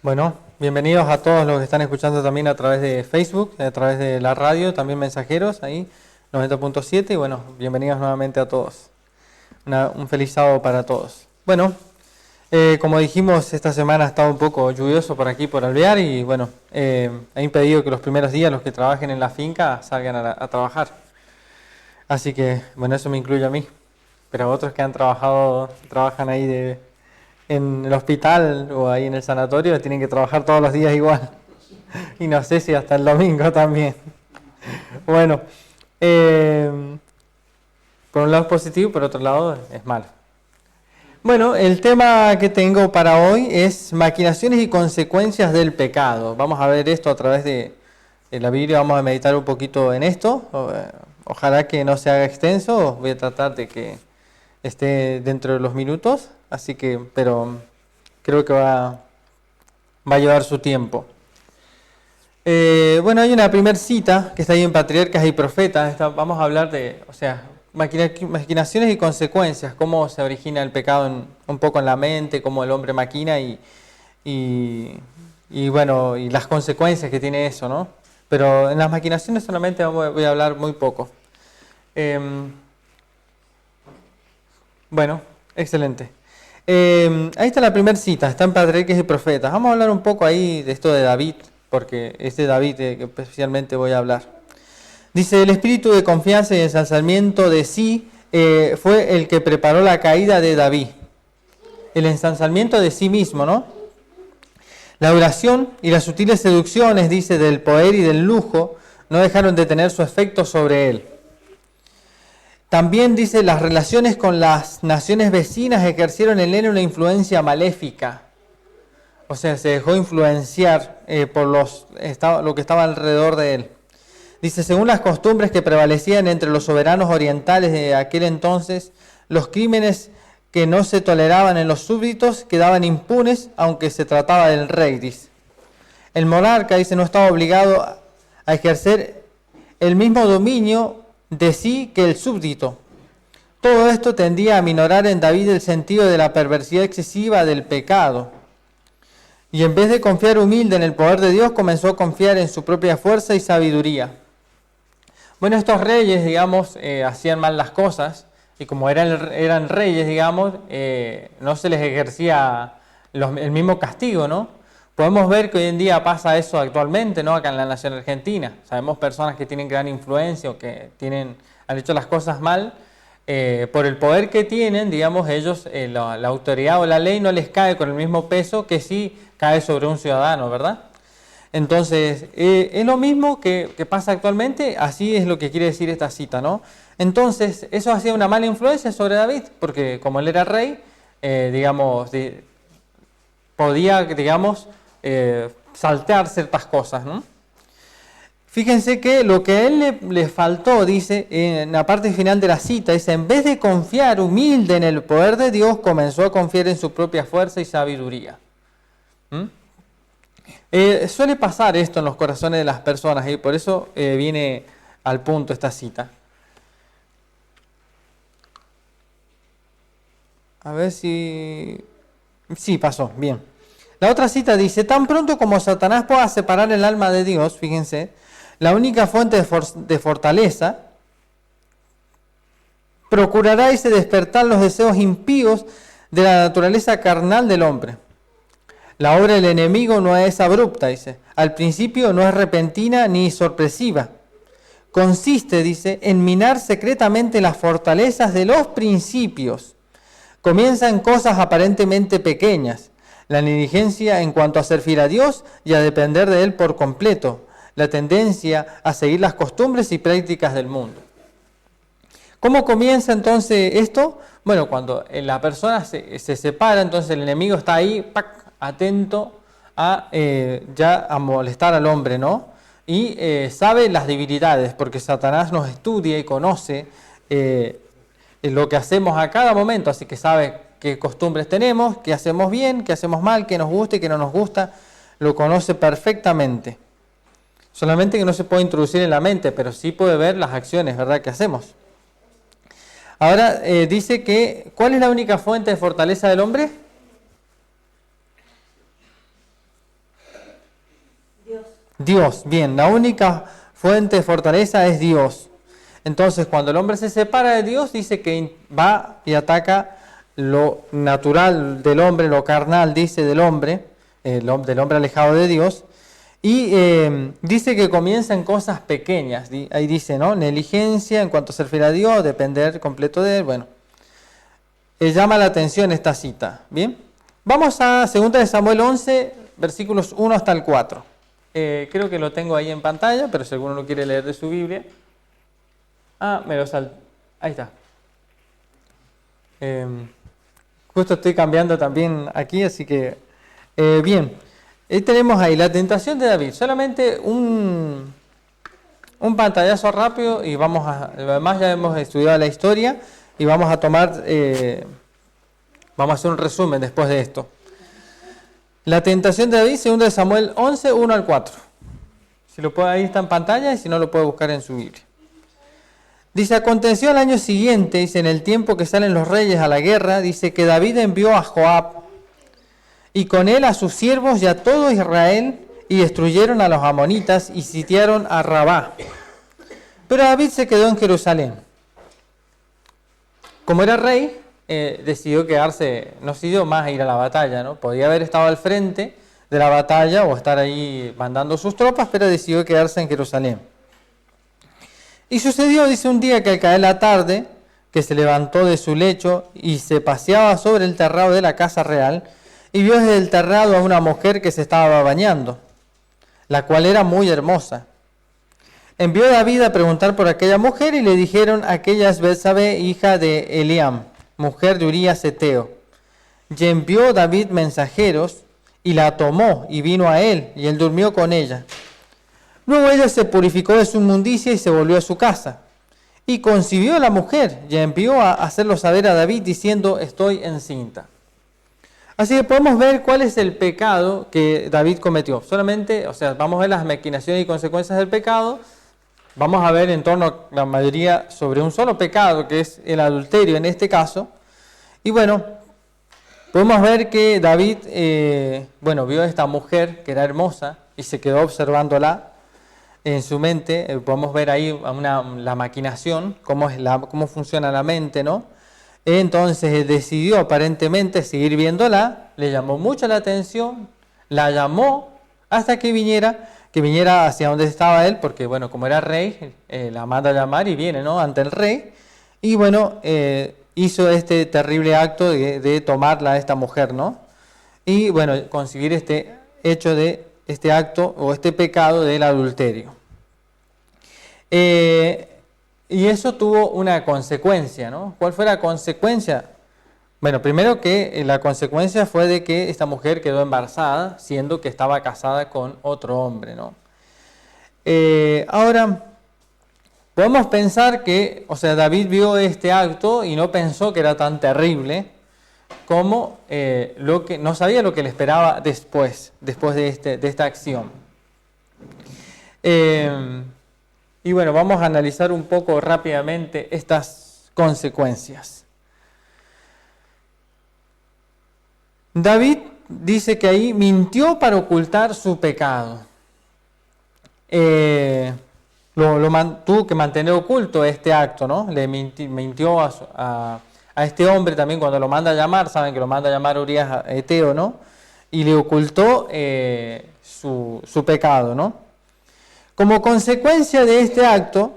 Bueno, bienvenidos a todos los que están escuchando también a través de Facebook, a través de la radio, también mensajeros, ahí, 90.7, y bueno, bienvenidos nuevamente a todos. Un feliz sábado para todos. Bueno, como dijimos, esta semana ha estado un poco lluvioso por aquí, por Alvear, y bueno, ha impedido que los primeros días los que trabajen en la finca salgan a trabajar. Así que, bueno, eso me incluye a mí. Pero otros que trabajan ahí en el hospital o ahí en el sanatorio, tienen que trabajar todos los días igual. Y no sé si hasta el domingo también. Bueno, por un lado es positivo, por otro lado es malo. Bueno, el tema que tengo para hoy es maquinaciones y consecuencias del pecado. Vamos a ver esto a través de la Biblia, vamos a meditar un poquito en esto. Ojalá que no se haga extenso, voy a tratar de que esté dentro de los minutos, así que, pero creo que va a llevar su tiempo. Bueno, hay una primera cita que está ahí en Patriarcas y Profetas. Vamos a hablar de, maquinaciones y consecuencias, cómo se origina el pecado un poco en la mente, cómo el hombre maquina y bueno, y las consecuencias que tiene eso, ¿no? Pero en las maquinaciones solamente voy a hablar muy poco. Bueno, excelente. Ahí está la primera cita, está en Patriarcas y Profetas. Vamos a hablar un poco ahí de esto de David, porque es de David que especialmente voy a hablar. Dice, el espíritu de confianza y ensalzamiento de sí fue el que preparó la caída de David. El ensalzamiento de sí mismo, ¿no? La oración y las sutiles seducciones, dice, del poder y del lujo, no dejaron de tener su efecto sobre él. También dice, las relaciones con las naciones vecinas ejercieron en él una influencia maléfica. O sea, se dejó influenciar por lo que estaba alrededor de él. Dice, según las costumbres que prevalecían entre los soberanos orientales de aquel entonces, los crímenes que no se toleraban en los súbditos quedaban impunes, aunque se trataba del rey, dice. El monarca, dice, no estaba obligado a ejercer el mismo dominio de sí que el súbdito. Todo esto tendía a minorar en David el sentido de la perversidad excesiva del pecado. Y en vez de confiar humilde en el poder de Dios, comenzó a confiar en su propia fuerza y sabiduría. Bueno, estos reyes, digamos, hacían mal las cosas, y como eran reyes, digamos, no se les ejercía el mismo castigo, ¿no? Podemos ver que hoy en día pasa eso actualmente, ¿no? Acá en la nación argentina. Sabemos personas que tienen gran influencia o que han hecho las cosas mal. Por el poder que tienen, digamos, ellos, la autoridad o la ley no les cae con el mismo peso que si cae sobre un ciudadano, ¿verdad? Entonces, es lo mismo que pasa actualmente, así es lo que quiere decir esta cita, ¿no? Entonces, eso hacía una mala influencia sobre David, porque como él era rey, podía, digamos, saltear ciertas cosas, ¿no? Fíjense que lo que a él le faltó, dice, en la parte final de la cita, dice, en vez de confiar humilde en el poder de Dios, comenzó a confiar en su propia fuerza y sabiduría. Suele pasar esto en los corazones de las personas y por eso viene al punto esta cita. A ver si... Sí, pasó, bien. La otra cita dice, tan pronto como Satanás pueda separar el alma de Dios, fíjense, la única fuente de fortaleza, procurará y se despertar los deseos impíos de la naturaleza carnal del hombre. La obra del enemigo no es abrupta, dice. Al principio no es repentina ni sorpresiva. Consiste, dice, en minar secretamente las fortalezas de los principios. Comienza en cosas aparentemente pequeñas. La negligencia en cuanto a ser fiel a Dios y a depender de Él por completo. La tendencia a seguir las costumbres y prácticas del mundo. ¿Cómo comienza entonces esto? Bueno, cuando la persona se separa, entonces el enemigo está ahí, ¡pac!, atento a molestar al hombre, ¿no? Y sabe las debilidades, porque Satanás nos estudia y conoce lo que hacemos a cada momento, así que sabe qué costumbres tenemos, qué hacemos bien, qué hacemos mal, qué nos gusta y qué no nos gusta, lo conoce perfectamente. Solamente que no se puede introducir en la mente, pero sí puede ver las acciones, ¿verdad?, que hacemos. Ahora dice que, ¿cuál es la única fuente de fortaleza del hombre? Dios. Bien, la única fuente de fortaleza es Dios. Entonces, cuando el hombre se separa de Dios, dice que va y ataca lo natural del hombre, lo carnal, dice, del hombre alejado de Dios. Y dice que comienza en cosas pequeñas. Ahí dice, ¿no? Negligencia en cuanto a ser fiel a Dios, depender completo de Él. Bueno, llama la atención esta cita. Bien, vamos a 2 de Samuel 11, versículos 1 hasta el 4. Creo que lo tengo ahí en pantalla, pero si alguno lo quiere leer de su Biblia. Me lo salto. Ahí está. Justo estoy cambiando también aquí, así que... bien, tenemos ahí la tentación de David. Solamente un pantallazo rápido y vamos a... Además ya hemos estudiado la historia y vamos a tomar... vamos a hacer un resumen después de esto. La tentación de David, 2 de Samuel 11, 1 al 4. Si lo puede, ahí está en pantalla y si no lo puede buscar en su Biblia. Dice, aconteció al año siguiente, dice, en el tiempo que salen los reyes a la guerra, dice que David envió a Joab y con él a sus siervos y a todo Israel y destruyeron a los amonitas y sitiaron a Rabá. Pero David se quedó en Jerusalén. Como era rey, decidió quedarse, no decidió más ir a la batalla, ¿no? Podía haber estado al frente de la batalla o estar ahí mandando sus tropas, pero decidió quedarse en Jerusalén. Y sucedió, dice, un día que al caer la tarde, que se levantó de su lecho y se paseaba sobre el terrado de la casa real, y vio desde el terrado a una mujer que se estaba bañando, la cual era muy hermosa. Envió David a preguntar por aquella mujer y le dijeron, aquella es Betsabé, hija de Eliam, mujer de Urías Eteo. Y envió David mensajeros y la tomó y vino a él y él durmió con ella. Luego ella se purificó de su inmundicia y se volvió a su casa. Y concibió a la mujer y envió a hacerlo saber a David diciendo, estoy encinta. Así que podemos ver cuál es el pecado que David cometió. Solamente, vamos a ver las maquinaciones y consecuencias del pecado. Vamos a ver en torno a la mayoría sobre un solo pecado, que es el adulterio en este caso. Y bueno, podemos ver que David, vio a esta mujer que era hermosa y se quedó observándola en su mente. Podemos ver ahí la maquinación, cómo funciona la mente, ¿no? Entonces decidió aparentemente seguir viéndola, le llamó mucho la atención, la llamó hasta que viniera hacia donde estaba él, porque bueno, como era rey, la manda a llamar y viene, ¿no?, ante el rey, y bueno, hizo este terrible acto de tomarla a esta mujer, ¿no? Y bueno, conseguir este hecho de este acto o este pecado del adulterio. Y eso tuvo una consecuencia, ¿no? ¿Cuál fue la consecuencia? Bueno, primero que la consecuencia fue de que esta mujer quedó embarazada, siendo que estaba casada con otro hombre, ¿no? Ahora, podemos pensar que, David vio este acto y no pensó que era tan terrible como no sabía lo que le esperaba después de esta acción. Y bueno, vamos a analizar un poco rápidamente estas consecuencias. David dice que ahí mintió para ocultar su pecado. Tuvo que mantener oculto este acto, ¿no? Le mintió a este hombre también cuando lo manda a llamar, saben que lo manda a llamar Urías Eteo, ¿no? Y le ocultó su pecado, ¿no? Como consecuencia de este acto,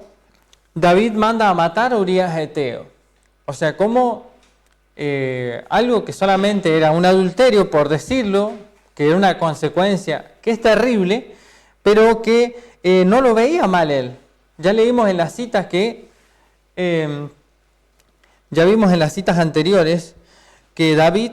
David manda a matar a Urías Eteo. Como algo que solamente era un adulterio, por decirlo, que era una consecuencia que es terrible, pero que no lo veía mal él. Ya leímos en las citas ya vimos en las citas anteriores que David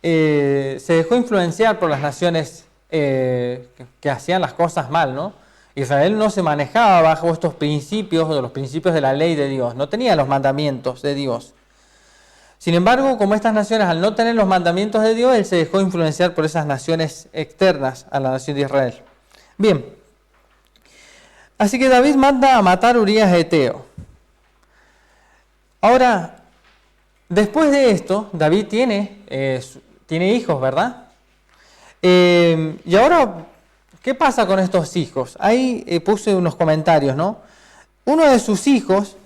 se dejó influenciar por las naciones que hacían las cosas mal, ¿no? Israel no se manejaba bajo estos principios, o los principios de la ley de Dios, no tenía los mandamientos de Dios. Sin embargo, como estas naciones al no tener los mandamientos de Dios, él se dejó influenciar por esas naciones externas a la nación de Israel. Bien, así que David manda a matar a Urías Eteo. Ahora, después de esto, David tiene hijos, ¿verdad? Y ahora ¿qué pasa con estos hijos? Ahí puse unos comentarios, ¿no? Uno de sus hijos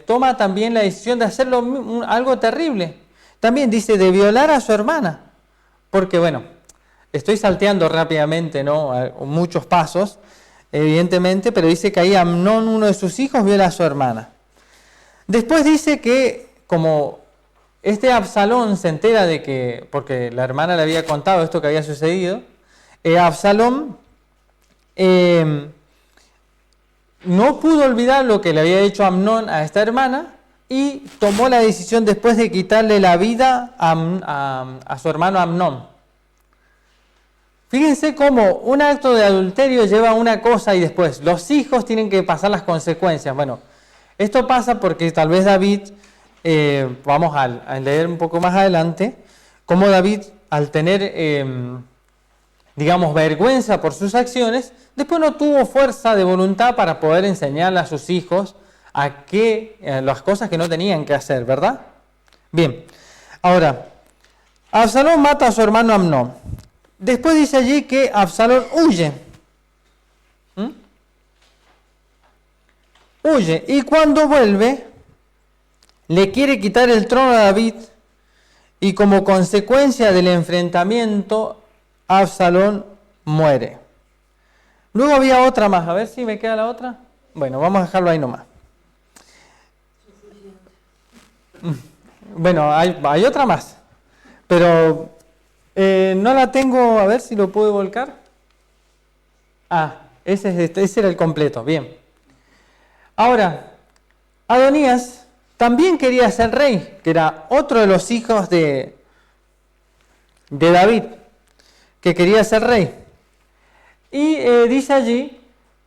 toma también la decisión de hacer algo terrible. También dice de violar a su hermana. Porque, bueno, estoy salteando rápidamente, ¿no? Muchos pasos, evidentemente, pero dice que ahí Amnón, uno de sus hijos, viola a su hermana. Después dice que, como Absalón se entera de que, porque la hermana le había contado esto que había sucedido, Absalón no pudo olvidar lo que le había hecho Amnón a esta hermana y tomó la decisión después de quitarle la vida a su hermano Amnón. Fíjense cómo un acto de adulterio lleva a una cosa y después los hijos tienen que pasar las consecuencias. Bueno, esto pasa porque tal vez David, vamos a leer un poco más adelante, cómo David, al tener, digamos, vergüenza por sus acciones, después no tuvo fuerza de voluntad para poder enseñarle a sus hijos las cosas que no tenían que hacer, ¿verdad? Bien, ahora, Absalón mata a su hermano Amnón. Después dice allí que Absalón huye. Huye, y cuando vuelve, le quiere quitar el trono a David, y como consecuencia del enfrentamiento, Absalón muere. Luego había otra más, a ver si me queda la otra. Bueno, vamos a dejarlo ahí nomás. Bueno, hay otra más, pero no la tengo, a ver si lo puedo volcar. Ese era el completo, bien. Ahora, Adonías también quería ser rey, que era otro de los hijos de David, que quería ser rey. Y dice allí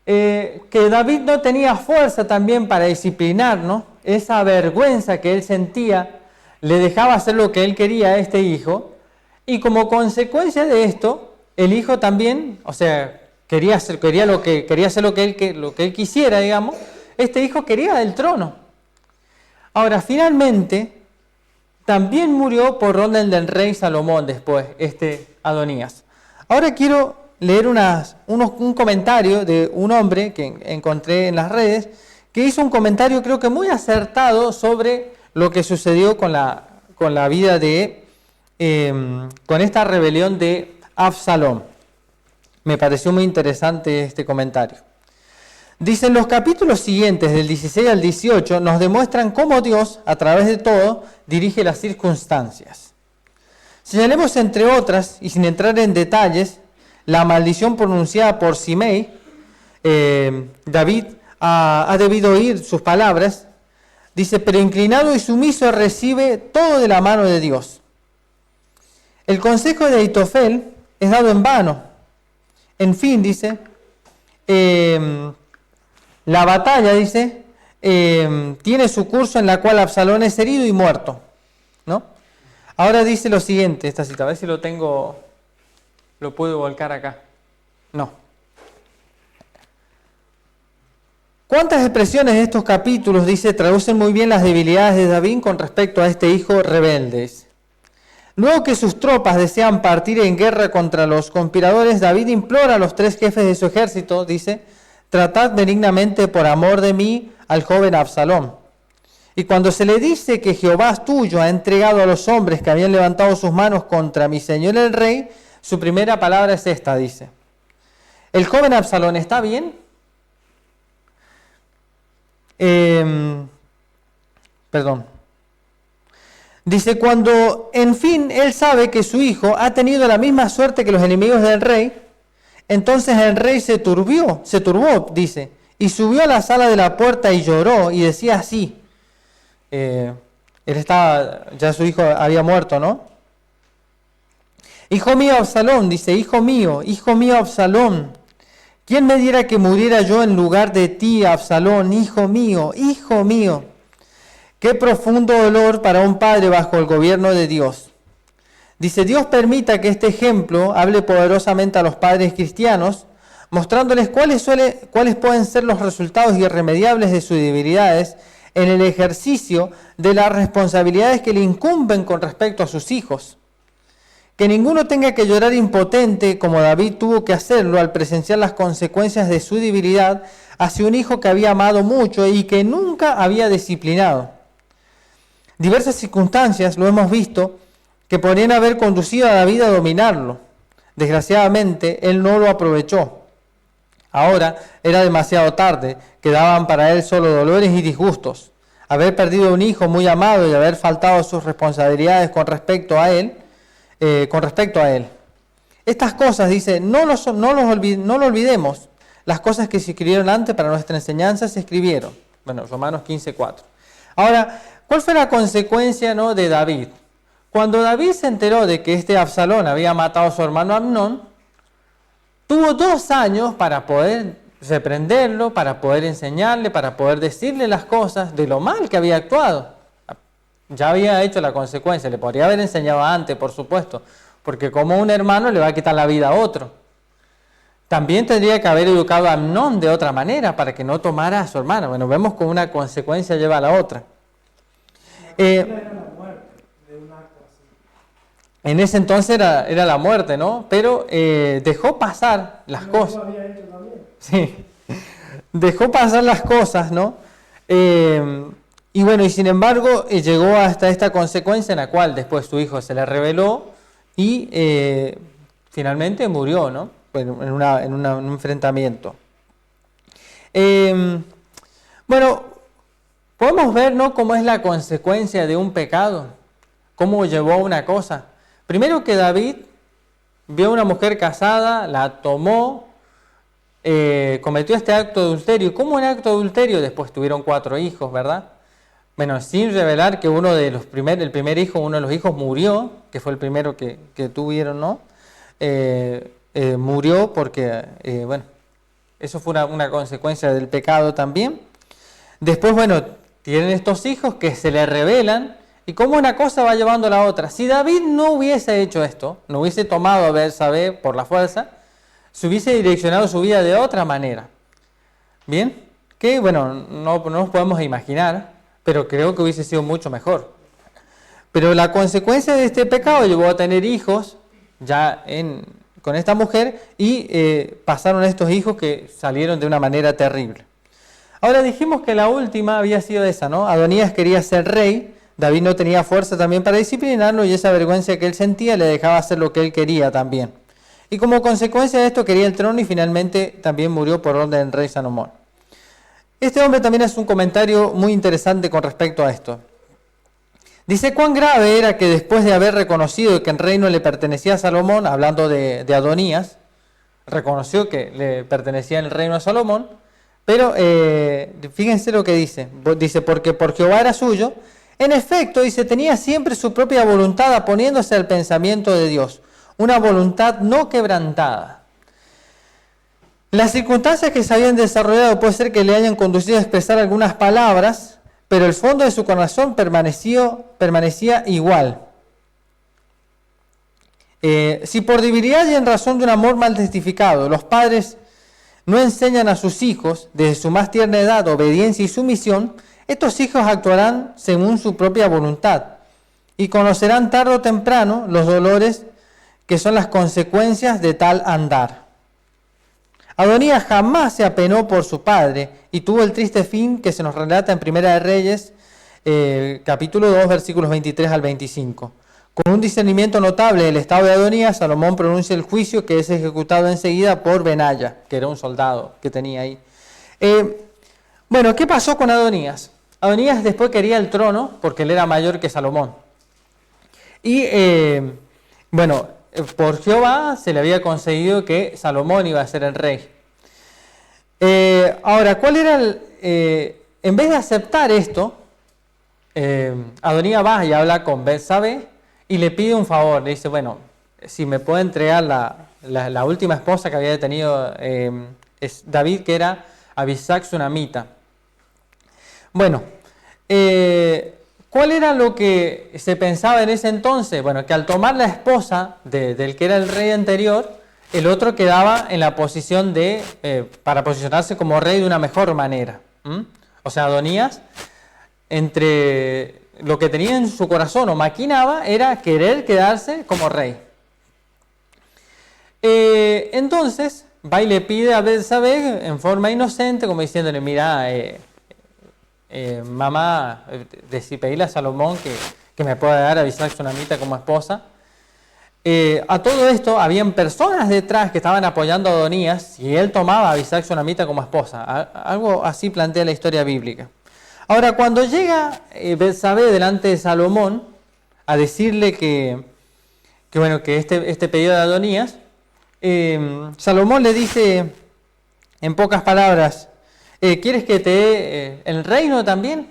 que David no tenía fuerza también para disciplinar, ¿no? Esa vergüenza que él sentía le dejaba hacer lo que él quería a este hijo, y como consecuencia de esto, el hijo también, o sea, quería hacer lo que él quisiera, digamos. Este hijo quería el trono. Ahora, finalmente, también murió por orden del rey Salomón después, Adonías. Ahora quiero leer un comentario de un hombre que encontré en las redes, que hizo un comentario creo que muy acertado sobre lo que sucedió con la vida con esta rebelión de Absalón. Me pareció muy interesante este comentario. Dice, en los capítulos siguientes, del 16 al 18, nos demuestran cómo Dios, a través de todo, dirige las circunstancias. Señalemos, entre otras, y sin entrar en detalles, la maldición pronunciada por Simei. David ha debido oír sus palabras. Dice, pero inclinado y sumiso recibe todo de la mano de Dios. El consejo de Ahitofel es dado en vano. En fin, dice, la batalla, dice, tiene su curso en la cual Absalón es herido y muerto, ¿no? Ahora dice lo siguiente, esta cita, a ver si lo puedo volcar acá. No. ¿Cuántas expresiones de estos capítulos, dice, traducen muy bien las debilidades de David con respecto a este hijo rebelde? Luego que sus tropas desean partir en guerra contra los conspiradores, David implora a los 3 jefes de su ejército, dice, tratad benignamente por amor de mí al joven Absalón. Y cuando se le dice que Jehová tuyo ha entregado a los hombres que habían levantado sus manos contra mi señor el rey, su primera palabra es esta, dice, ¿el joven Absalón está bien? Dice, cuando en fin él sabe que su hijo ha tenido la misma suerte que los enemigos del rey, entonces el rey se turbó, dice, y subió a la sala de la puerta y lloró y decía así. Ya su hijo había muerto, ¿no? Hijo mío Absalón, dice, hijo mío Absalón, ¿quién me diera que muriera yo en lugar de ti, Absalón, hijo mío, hijo mío? Qué profundo dolor para un padre bajo el gobierno de Dios. Dice, Dios permita que este ejemplo hable poderosamente a los padres cristianos, mostrándoles cuáles pueden ser los resultados irremediables de sus debilidades en el ejercicio de las responsabilidades que le incumben con respecto a sus hijos. Que ninguno tenga que llorar impotente como David tuvo que hacerlo al presenciar las consecuencias de su debilidad hacia un hijo que había amado mucho y que nunca había disciplinado. Diversas circunstancias, lo hemos visto, que podrían haber conducido a David a dominarlo. Desgraciadamente, él no lo aprovechó. Ahora era demasiado tarde, quedaban para él solo dolores y disgustos. Haber perdido a un hijo muy amado y haber faltado a sus responsabilidades con respecto a él. Estas cosas, dice, no lo olvidemos. Las cosas que se escribieron antes para nuestra enseñanza se escribieron. Bueno, Romanos 15:4. Ahora, ¿cuál fue la consecuencia, no, de David? Cuando David se enteró de que este Absalón había matado a su hermano Amnón, tuvo 2 años para poder reprenderlo, para poder enseñarle, para poder decirle las cosas de lo mal que había actuado. Ya había hecho la consecuencia, le podría haber enseñado antes, por supuesto, porque como un hermano le va a quitar la vida a otro. También tendría que haber educado a Amnón de otra manera para que no tomara a su hermano. Bueno, vemos que una consecuencia lleva a la otra. En ese entonces era la muerte, ¿no? Pero dejó pasar las cosas. Sí, dejó pasar las cosas, ¿no? Y bueno, y sin embargo llegó hasta esta consecuencia en la cual después su hijo se le rebeló y finalmente murió, ¿no? En un enfrentamiento. Bueno, podemos ver, ¿no?, cómo es la consecuencia de un pecado, cómo llevó a una cosa. Primero que David vio a una mujer casada, la tomó, cometió este acto de adulterio. ¿Cómo un acto de adulterio? Después tuvieron 4 hijos, ¿verdad? Bueno, sin revelar que el primer hijo, uno de los hijos murió, que fue el primero que tuvieron, ¿no? Murió porque, bueno, eso fue una consecuencia del pecado también. Después, bueno, tienen estos hijos que se le rebelan, y cómo una cosa va llevando a la otra. Si David no hubiese hecho esto, no hubiese tomado a Betsabé por la fuerza, se hubiese direccionado su vida de otra manera. Bien, que bueno, no nos podemos imaginar, pero creo que hubiese sido mucho mejor. Pero la consecuencia de este pecado llevó a tener hijos ya con esta mujer y pasaron estos hijos que salieron de una manera terrible. Ahora dijimos que la última había sido esa, ¿no? Adonías quería ser rey, David no tenía fuerza también para disciplinarlo y esa vergüenza que él sentía le dejaba hacer lo que él quería también. Y como consecuencia de esto quería el trono y finalmente también murió por orden del rey Salomón. Este hombre también hace un comentario muy interesante con respecto a esto. Dice, cuán grave era que después de haber reconocido que el reino le pertenecía a Salomón, hablando de Adonías, reconoció que le pertenecía el reino a Salomón, pero fíjense lo que dice. Dice, porque por Jehová era suyo. En efecto, dice, tenía siempre su propia voluntad oponiéndose al pensamiento de Dios. Una voluntad no quebrantada. Las circunstancias que se habían desarrollado puede ser que le hayan conducido a expresar algunas palabras, pero el fondo de su corazón permanecía igual. Si por debilidad y en razón de un amor mal testificado, los padres no enseñan a sus hijos desde su más tierna edad obediencia y sumisión, estos hijos actuarán según su propia voluntad y conocerán tarde o temprano los dolores que son las consecuencias de tal andar. Adonías jamás se apenó por su padre y tuvo el triste fin que se nos relata en Primera de Reyes, capítulo 2, versículos 23 al 25. Con un discernimiento notable del estado de Adonías, Salomón pronuncia el juicio que es ejecutado enseguida por Benaya, que era un soldado que tenía ahí. Bueno, ¿qué pasó con Adonías? Adonías después quería el trono porque él era mayor que Salomón. Y bueno, por Jehová se le había concedido que Salomón iba a ser el rey. Ahora, ¿cuál era en vez de aceptar esto, Adonías va y habla con Betsabé y le pide un favor. Le dice, bueno, si me puede entregar la última esposa que había tenido David, que era Abisag Sunamita. Bueno, ¿cuál era lo que se pensaba en ese entonces? Bueno, que al tomar la esposa del que era el rey anterior, el otro quedaba en la posición para posicionarse como rey de una mejor manera. O sea, Adonías, entre lo que tenía en su corazón o maquinaba, era querer quedarse como rey. Entonces va y le pide a Betsabé en forma inocente, como diciéndole, mira, mamá, pedirle a Salomón que me pueda dar a Abisag Sunamita como esposa. A todo esto habían personas detrás que estaban apoyando a Adonías y él tomaba a Abisag Sunamita como esposa. Algo así plantea la historia bíblica. Ahora, cuando llega Betsabé delante de Salomón a decirle que este pedido de Adonías, Salomón le dice en pocas palabras, ¿quieres que te dé el reino también?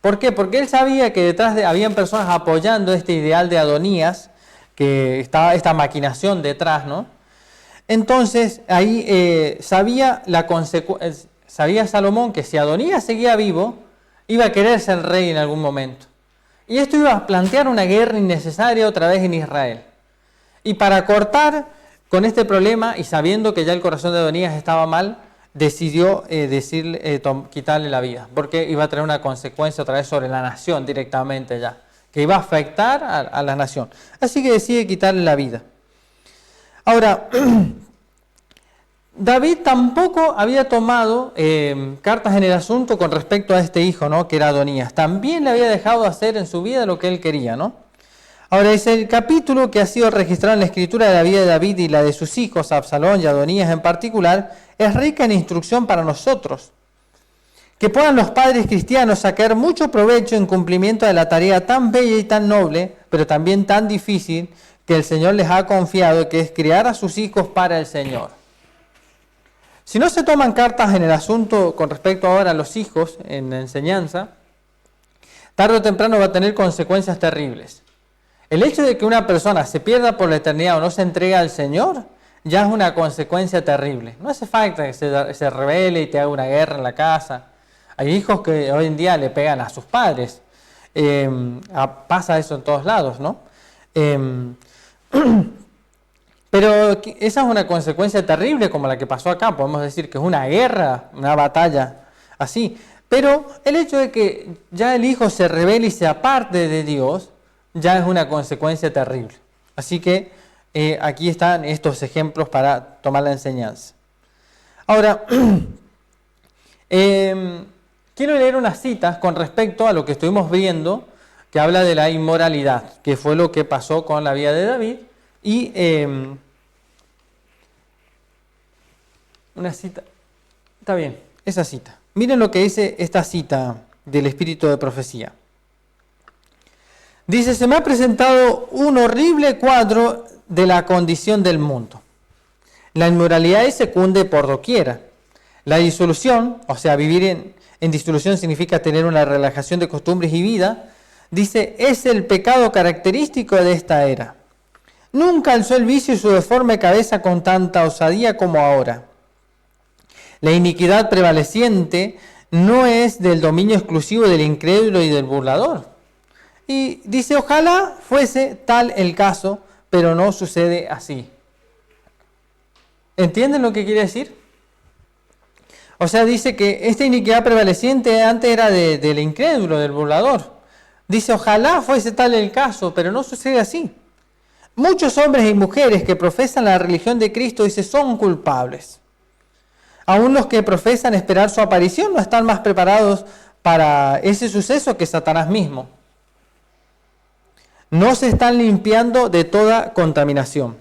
¿Por qué? Porque él sabía que detrás habían personas apoyando este ideal de Adonías, que estaba esta maquinación detrás, ¿no? Entonces, ahí sabía Salomón que si Adonías seguía vivo, iba a querer ser rey en algún momento. Y esto iba a plantear una guerra innecesaria otra vez en Israel. Y para cortar con este problema, y sabiendo que ya el corazón de Adonías estaba mal, decidió quitarle la vida, porque iba a tener una consecuencia otra vez sobre la nación directamente ya, que iba a afectar a la nación. Así que decide quitarle la vida. Ahora, David tampoco había tomado cartas en el asunto con respecto a este hijo, ¿no?, que era Adonías. También le había dejado hacer en su vida lo que él quería, ¿no? Ahora, es el capítulo que ha sido registrado en la escritura de la vida de David y la de sus hijos, Absalón y Adonías en particular, es rica en instrucción para nosotros. Que puedan los padres cristianos sacar mucho provecho en cumplimiento de la tarea tan bella y tan noble, pero también tan difícil, que el Señor les ha confiado, que es criar a sus hijos para el Señor. Si no se toman cartas en el asunto con respecto ahora a los hijos en la enseñanza, tarde o temprano va a tener consecuencias terribles. El hecho de que una persona se pierda por la eternidad o no se entrega al Señor, ya es una consecuencia terrible. No hace falta que se rebele y te haga una guerra en la casa. Hay hijos que hoy en día le pegan a sus padres. Pasa eso en todos lados, ¿no? Pero esa es una consecuencia terrible como la que pasó acá. Podemos decir que es una guerra, una batalla así. Pero el hecho de que ya el hijo se rebele y se aparte de Dios, ya es una consecuencia terrible. Así que aquí están estos ejemplos para tomar la enseñanza. Ahora, quiero leer unas citas con respecto a lo que estuvimos viendo, que habla de la inmoralidad, que fue lo que pasó con la vida de David. Y una cita, está bien, esa cita. Miren lo que dice esta cita del Espíritu de Profecía. Dice, se me ha presentado un horrible cuadro de la condición del mundo. La inmoralidad se cunde por doquiera. La disolución, o sea, vivir en disolución significa tener una relajación de costumbres y vida, dice, es el pecado característico de esta era. Nunca alzó el vicio su deforme cabeza con tanta osadía como ahora. La iniquidad prevaleciente no es del dominio exclusivo del incrédulo y del burlador. Y dice, ojalá fuese tal el caso, pero no sucede así. ¿Entienden lo que quiere decir? O sea, dice que esta iniquidad prevaleciente antes era del incrédulo, del burlador. Dice, ojalá fuese tal el caso, pero no sucede así. Muchos hombres y mujeres que profesan la religión de Cristo, dice, son culpables. Aún los que profesan esperar su aparición no están más preparados para ese suceso que Satanás mismo. No se están limpiando de toda contaminación.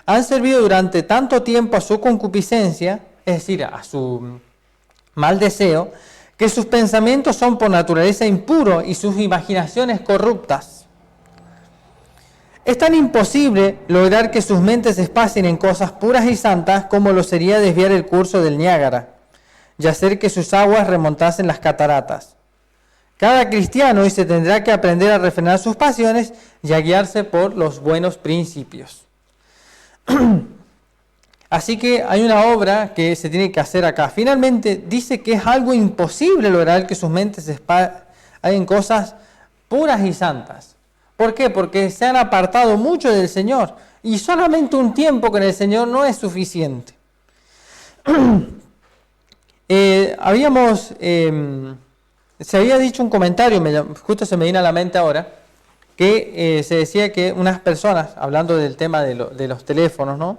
Han servido durante tanto tiempo a su concupiscencia, es decir, a su mal deseo, que sus pensamientos son por naturaleza impuros y sus imaginaciones corruptas. Es tan imposible lograr que sus mentes se espacien en cosas puras y santas como lo sería desviar el curso del Niágara y hacer que sus aguas remontasen las cataratas. Cada cristiano hoy se tendrá que aprender a refrenar sus pasiones y a guiarse por los buenos principios. Así que hay una obra que se tiene que hacer acá. Finalmente dice que es algo imposible lograr que sus mentes se en cosas puras y santas. ¿Por qué? Porque se han apartado mucho del Señor y solamente un tiempo con el Señor no es suficiente. Se había dicho un comentario, justo se me viene a la mente ahora, que se decía que unas personas, hablando del tema de los teléfonos, ¿no?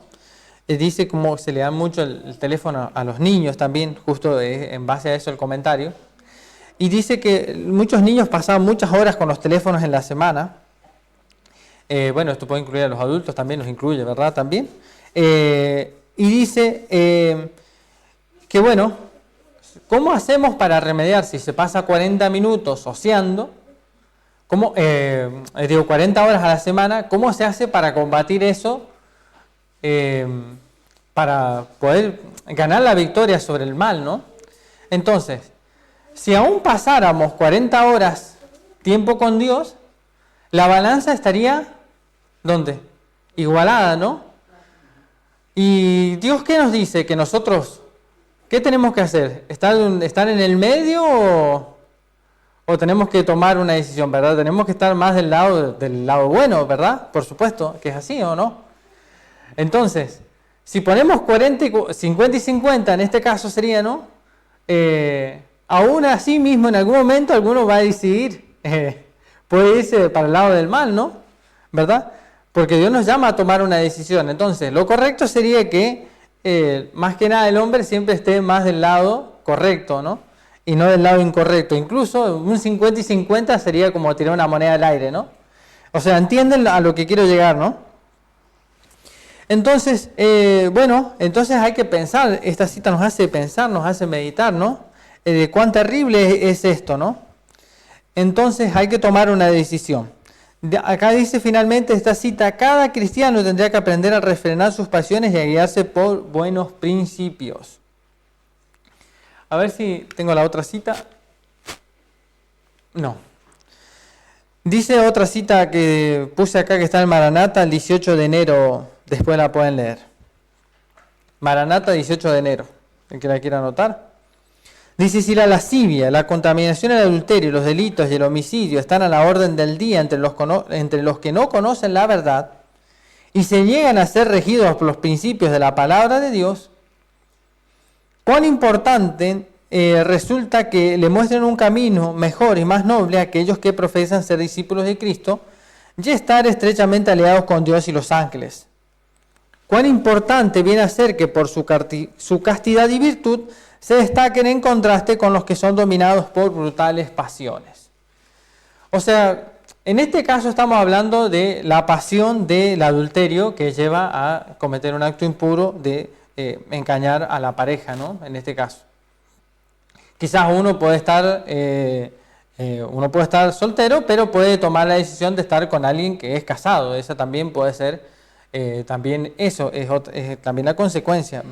Dice como se le da mucho el teléfono a los niños también, justo en base a eso el comentario. Y dice que muchos niños pasaban muchas horas con los teléfonos en la semana. Bueno, esto puede incluir a los adultos, también los incluye, ¿verdad? También. Y dice que, bueno, ¿cómo hacemos para remediar si se pasa 40 minutos oceando? 40 horas a la semana, ¿cómo se hace para combatir eso? Para poder ganar la victoria sobre el mal, ¿no? Entonces, si aún pasáramos 40 horas tiempo con Dios, la balanza estaría, ¿dónde? Igualada, ¿no? ¿Y Dios qué nos dice? Que nosotros, ¿qué tenemos que hacer? ¿Estar en el medio o tenemos que tomar una decisión, verdad? Tenemos que estar más del lado bueno, ¿verdad? Por supuesto, que es así, ¿o no? Entonces, si ponemos 50 y 50, en este caso sería, ¿no? Aún así mismo, en algún momento, alguno va a decidir, puede irse para el lado del mal, ¿no? ¿Verdad? Porque Dios nos llama a tomar una decisión. Entonces, lo correcto sería que, más que nada, el hombre siempre esté más del lado correcto, ¿no? Y no del lado incorrecto. Incluso un 50 y 50 sería como tirar una moneda al aire, ¿no? O sea, entienden a lo que quiero llegar, ¿no? Entonces, entonces hay que pensar, esta cita nos hace pensar, nos hace meditar, ¿no? De cuán terrible es esto, ¿no? Entonces hay que tomar una decisión. Acá dice finalmente esta cita, cada cristiano tendría que aprender a refrenar sus pasiones y a guiarse por buenos principios. A ver si tengo la otra cita. No. Dice otra cita que puse acá que está en Maranata el 18 de enero, después la pueden leer. Maranata 18 de enero, el que la quiera anotar. Dice, si la lascivia, la contaminación, el adulterio, los delitos y el homicidio están a la orden del día entre los que no conocen la verdad y se niegan a ser regidos por los principios de la palabra de Dios, cuán importante resulta que le muestren un camino mejor y más noble a aquellos que profesan ser discípulos de Cristo y estar estrechamente aliados con Dios y los ángeles. Cuán importante viene a ser que por su castidad y virtud se destaquen en contraste con los que son dominados por brutales pasiones. O sea, en este caso estamos hablando de la pasión del adulterio que lleva a cometer un acto impuro de engañar a la pareja, ¿no? En este caso. Quizás uno puede estar soltero, pero puede tomar la decisión de estar con alguien que es casado. Esa también puede ser, también eso es también la consecuencia.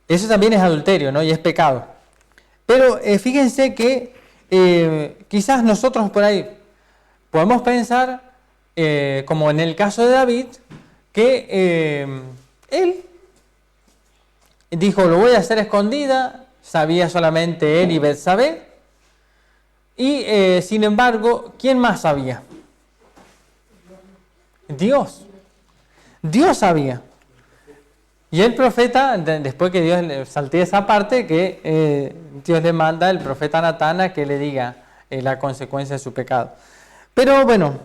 Eso también es adulterio, ¿no? Y es pecado. Pero fíjense que quizás nosotros por ahí podemos pensar, como en el caso de David, que él dijo, lo voy a hacer escondida, sabía solamente él y Betsabé, y sin embargo, ¿quién más sabía? Dios. Dios sabía. Y el profeta, después que Dios salté esa parte, que Dios le manda al profeta Natán a que le diga la consecuencia de su pecado. Pero bueno,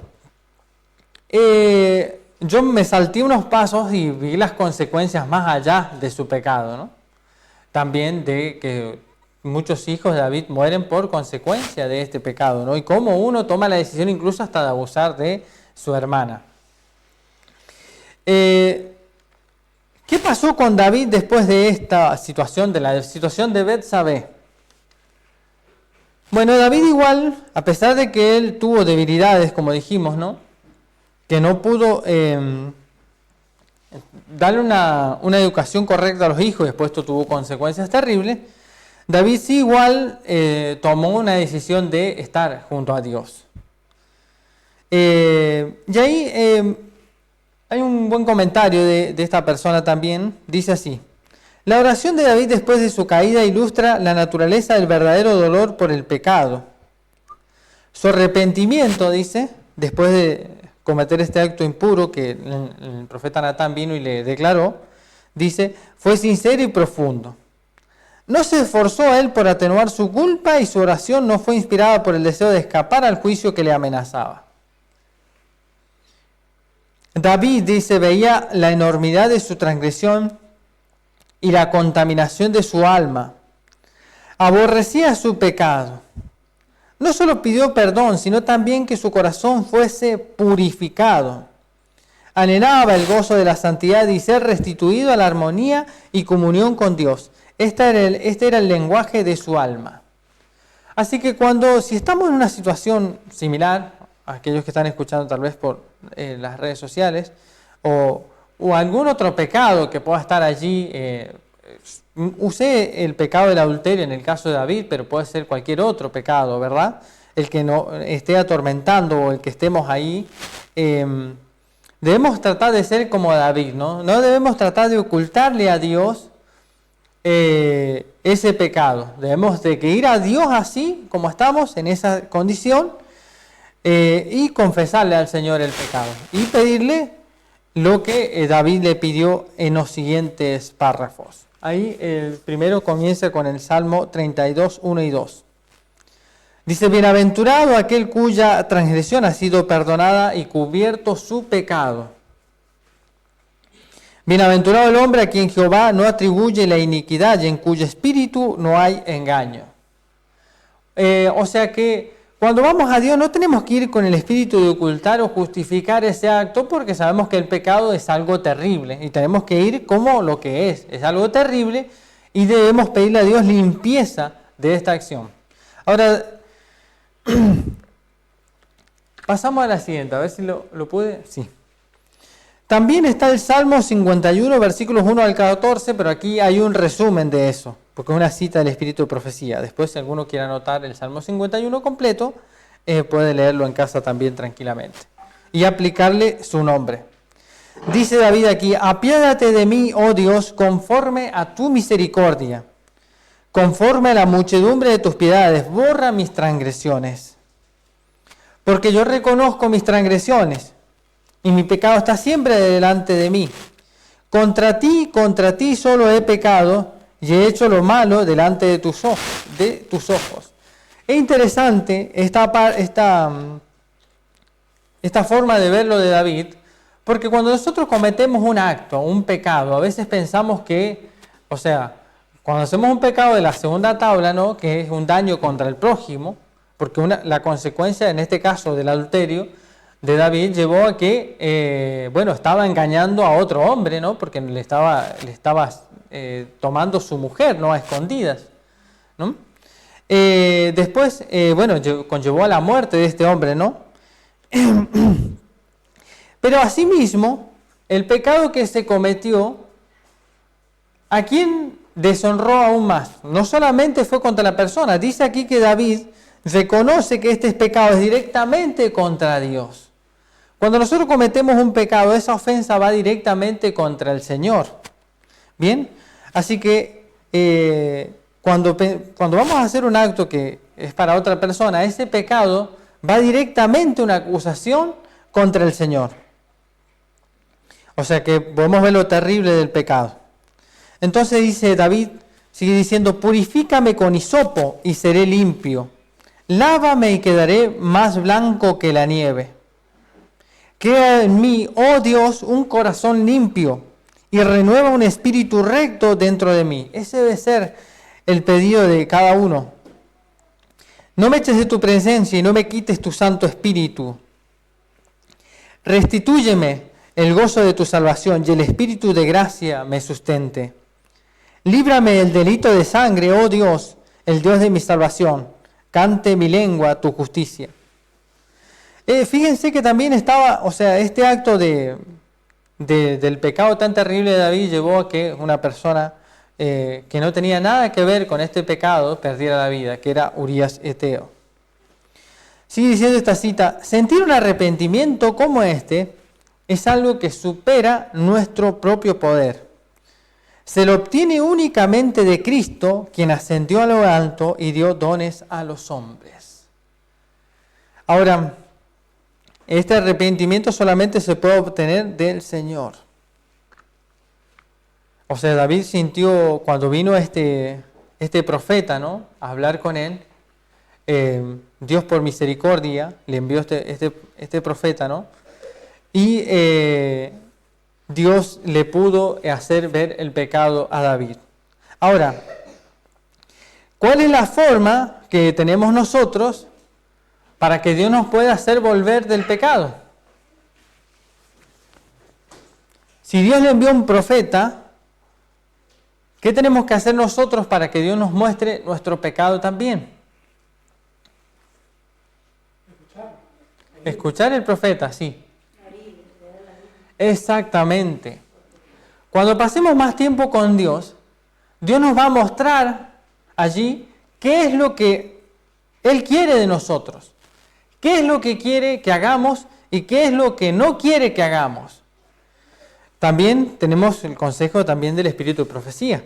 yo me salté unos pasos y vi las consecuencias más allá de su pecado, ¿no? También de que muchos hijos de David mueren por consecuencia de este pecado, ¿no? Y cómo uno toma la decisión incluso hasta de abusar de su hermana. ¿Qué pasó con David después de esta situación, de la situación de Betsabé? Bueno, David igual, a pesar de que él tuvo debilidades, como dijimos, ¿no? Que no pudo darle una educación correcta a los hijos, y después esto tuvo consecuencias terribles, David sí igual tomó una decisión de estar junto a Dios. Y ahí hay un buen comentario de esta persona también, dice así: la oración de David después de su caída ilustra la naturaleza del verdadero dolor por el pecado. Su arrepentimiento, dice, después de cometer este acto impuro que el profeta Natán vino y le declaró, dice, fue sincero y profundo. No se esforzó él por atenuar su culpa y su oración no fue inspirada por el deseo de escapar al juicio que le amenazaba. David dice, veía la enormidad de su transgresión y la contaminación de su alma. Aborrecía su pecado. No solo pidió perdón, sino también que su corazón fuese purificado. Anhelaba el gozo de la santidad y ser restituido a la armonía y comunión con Dios. Este era el lenguaje de su alma. Así que si estamos en una situación similar, aquellos que están escuchando tal vez por las redes sociales, o algún otro pecado que pueda estar allí, usé el pecado del adulterio en el caso de David, pero puede ser cualquier otro pecado, ¿verdad? El que nos esté atormentando o el que estemos ahí, debemos tratar de ser como David, ¿no? No debemos tratar de ocultarle a Dios ese pecado. Debemos de que ir a Dios así como estamos, en esa condición, y confesarle al Señor el pecado y pedirle lo que David le pidió en los siguientes párrafos. Ahí el primero comienza con el Salmo 32, 1 y 2. Dice, bienaventurado aquel cuya transgresión ha sido perdonada y cubierto su pecado. Bienaventurado el hombre a quien Jehová no atribuye la iniquidad y en cuyo espíritu no hay engaño. O sea que cuando vamos a Dios no tenemos que ir con el espíritu de ocultar o justificar ese acto, porque sabemos que el pecado es algo terrible y tenemos que ir como lo que es algo terrible, y debemos pedirle a Dios limpieza de esta acción. Ahora, pasamos a la siguiente, a ver si lo pude. Sí. También está el Salmo 51, versículos 1 al 14, pero aquí hay un resumen de eso, porque es una cita del Espíritu de Profecía. Después, si alguno quiere anotar el Salmo 51 completo, puede leerlo en casa también tranquilamente y aplicarle su nombre. Dice David aquí, apiádate de mí, oh Dios, conforme a tu misericordia, conforme a la muchedumbre de tus piedades, borra mis transgresiones. Porque yo reconozco mis transgresiones, y mi pecado está siempre delante de mí. Contra ti solo he pecado, y he hecho lo malo delante de tus ojos. Es interesante esta forma de verlo de David, porque cuando nosotros cometemos un acto, un pecado, a veces pensamos que, cuando hacemos un pecado de la segunda tabla, ¿no?, que es un daño contra el prójimo, porque la consecuencia en este caso del adulterio de David llevó a que, estaba engañando a otro hombre, ¿no?, porque le estaba tomando su mujer, ¿no?, a escondidas, ¿no? Después, conllevó a la muerte de este hombre, ¿no? Pero asimismo, el pecado que se cometió, ¿a quién deshonró aún más? No solamente fue contra la persona, dice aquí que David reconoce que este pecado es directamente contra Dios. Cuando nosotros cometemos un pecado, esa ofensa va directamente contra el Señor. ¿Bien? Así que cuando vamos a hacer un acto que es para otra persona, ese pecado va directamente una acusación contra el Señor. O sea que podemos ver lo terrible del pecado. Entonces dice David, sigue diciendo, purifícame con hisopo y seré limpio. Lávame y quedaré más blanco que la nieve. Crea en mí, oh Dios, un corazón limpio y renueva un espíritu recto dentro de mí. Ese debe ser el pedido de cada uno. No me eches de tu presencia y no me quites tu santo espíritu. Restitúyeme el gozo de tu salvación y el espíritu de gracia me sustente. Líbrame del delito de sangre, oh Dios, el Dios de mi salvación. Cante mi lengua tu justicia. Fíjense que también estaba, este acto del pecado tan terrible de David llevó a que una persona que no tenía nada que ver con este pecado perdiera la vida, que era Urías Eteo. Sigue diciendo esta cita, sentir un arrepentimiento como este es algo que supera nuestro propio poder. Se lo obtiene únicamente de Cristo, quien ascendió a lo alto y dio dones a los hombres. Ahora, este arrepentimiento solamente se puede obtener del Señor. David sintió cuando vino este profeta, ¿no?, a hablar con él, Dios por misericordia le envió este profeta, ¿no?, y Dios le pudo hacer ver el pecado a David. Ahora, ¿cuál es la forma que tenemos nosotros para que Dios nos pueda hacer volver del pecado? Si Dios le envió un profeta, ¿qué tenemos que hacer nosotros para que Dios nos muestre nuestro pecado también? Escuchar el profeta, sí. Exactamente. Cuando pasemos más tiempo con Dios, Dios nos va a mostrar allí qué es lo que Él quiere de nosotros, qué es lo que quiere que hagamos y qué es lo que no quiere que hagamos. También tenemos el consejo también del espíritu de profecía,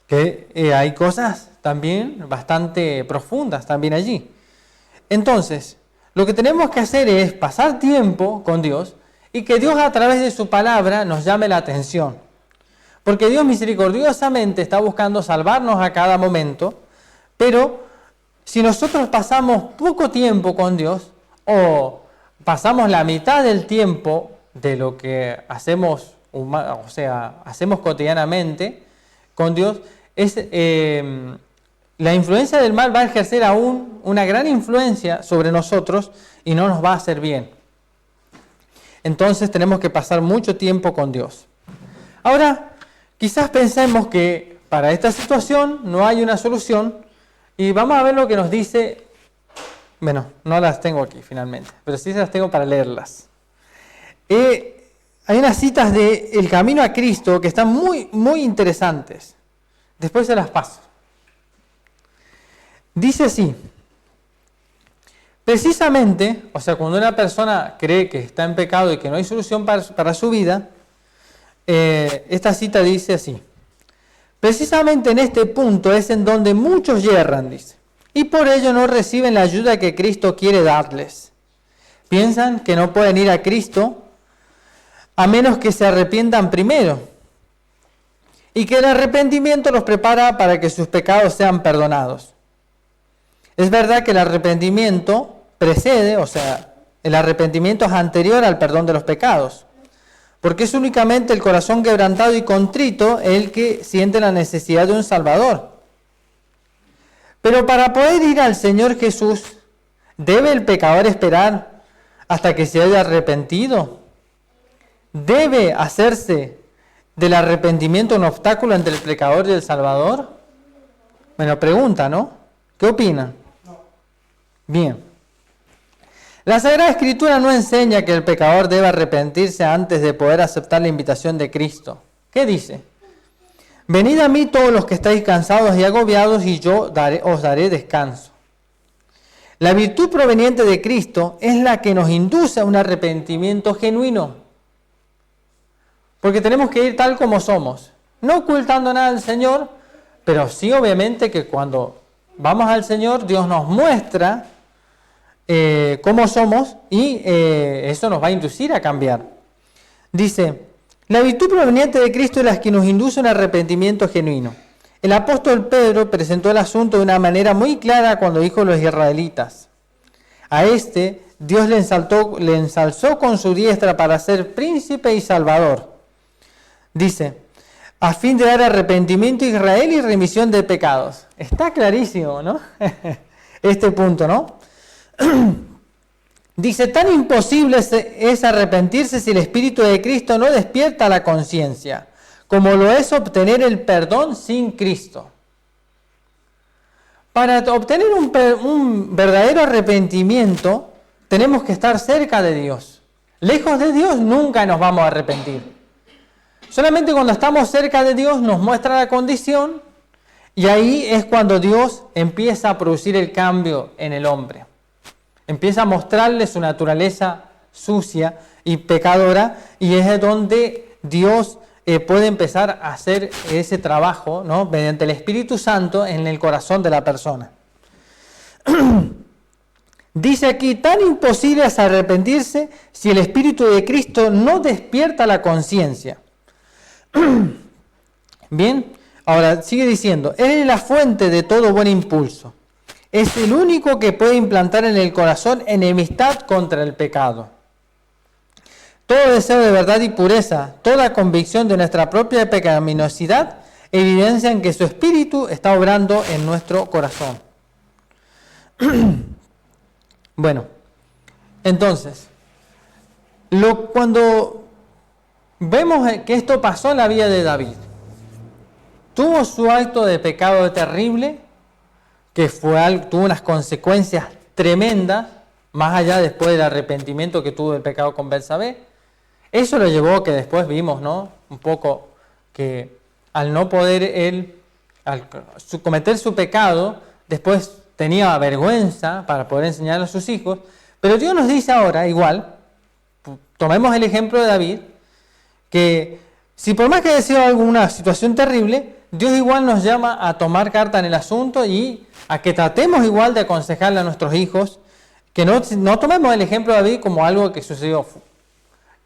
que hay cosas también bastante profundas también allí. Entonces, lo que tenemos que hacer es pasar tiempo con Dios y que Dios a través de su palabra nos llame la atención. Porque Dios misericordiosamente está buscando salvarnos a cada momento, pero si nosotros pasamos poco tiempo con Dios o pasamos la mitad del tiempo de lo que hacemos, hacemos cotidianamente con Dios, la influencia del mal va a ejercer aún una gran influencia sobre nosotros y no nos va a hacer bien. Entonces tenemos que pasar mucho tiempo con Dios. Ahora, quizás pensemos que para esta situación no hay una solución y vamos a ver lo que nos dice. Bueno, no las tengo aquí finalmente, pero sí se las tengo para leerlas. Hay unas citas de El Camino a Cristo que están muy, muy interesantes. Después se las paso. Dice así: precisamente, o sea, cuando una persona cree que está en pecado y que no hay solución para su vida, esta cita dice así: precisamente en este punto es en donde muchos yerran, dice, y por ello no reciben la ayuda que Cristo quiere darles. Piensan que no pueden ir a Cristo a menos que se arrepientan primero, y que el arrepentimiento los prepara para que sus pecados sean perdonados. Es verdad que el arrepentimiento precede, o sea, el arrepentimiento es anterior al perdón de los pecados, porque es únicamente el corazón quebrantado y contrito el que siente la necesidad de un Salvador. Pero para poder ir al Señor Jesús, ¿debe el pecador esperar hasta que se haya arrepentido? ¿Debe hacerse del arrepentimiento un obstáculo entre el pecador y el Salvador? Bueno, pregunta, ¿no? ¿Qué opinan? Bien. La Sagrada Escritura no enseña que el pecador debe arrepentirse antes de poder aceptar la invitación de Cristo. ¿Qué dice? Venid a mí todos los que estáis cansados y agobiados, y yo os daré descanso. La virtud proveniente de Cristo es la que nos induce a un arrepentimiento genuino. Porque tenemos que ir tal como somos, no ocultando nada al Señor, pero sí obviamente que cuando vamos al Señor, Dios nos muestra cómo somos y eso nos va a inducir a cambiar. Dice: la virtud proveniente de Cristo es la que nos induce a un arrepentimiento genuino. El apóstol Pedro presentó el asunto de una manera muy clara cuando dijo a los israelitas: a este Dios le ensalzó con su diestra para ser príncipe y salvador. Dice: a fin de dar arrepentimiento a Israel y remisión de pecados. Está clarísimo, ¿no? Este punto, ¿no? Dice: tan imposible es arrepentirse si el Espíritu de Cristo no despierta la conciencia, como lo es obtener el perdón sin Cristo. Para obtener un verdadero arrepentimiento, tenemos que estar cerca de Dios. Lejos de Dios nunca nos vamos a arrepentir. Solamente cuando estamos cerca de Dios nos muestra la condición, y ahí es cuando Dios empieza a producir el cambio en el hombre. Empieza a mostrarle su naturaleza sucia y pecadora, y es donde Dios puede empezar a hacer ese trabajo, ¿no?, mediante el Espíritu Santo en el corazón de la persona. Dice aquí: tan imposible es arrepentirse si el Espíritu de Cristo no despierta la conciencia. Bien, ahora sigue diciendo: Él es la fuente de todo buen impulso. Es el único que puede implantar en el corazón enemistad contra el pecado. Todo deseo de verdad y pureza, toda convicción de nuestra propia pecaminosidad, evidencian que su Espíritu está obrando en nuestro corazón. Bueno, entonces, cuando vemos que esto pasó en la vida de David, tuvo su acto de pecado terrible, que tuvo unas consecuencias tremendas, más allá después del arrepentimiento que tuvo del pecado con Betsabé. Eso lo llevó, que después vimos, ¿no? Un poco que al no poder él, cometer su pecado, después tenía vergüenza para poder enseñarle a sus hijos. Pero Dios nos dice ahora, igual, tomemos el ejemplo de David, que si por más que haya sido alguna situación terrible, Dios igual nos llama a tomar carta en el asunto y a que tratemos igual de aconsejarle a nuestros hijos, que no tomemos el ejemplo de David como algo que sucedió.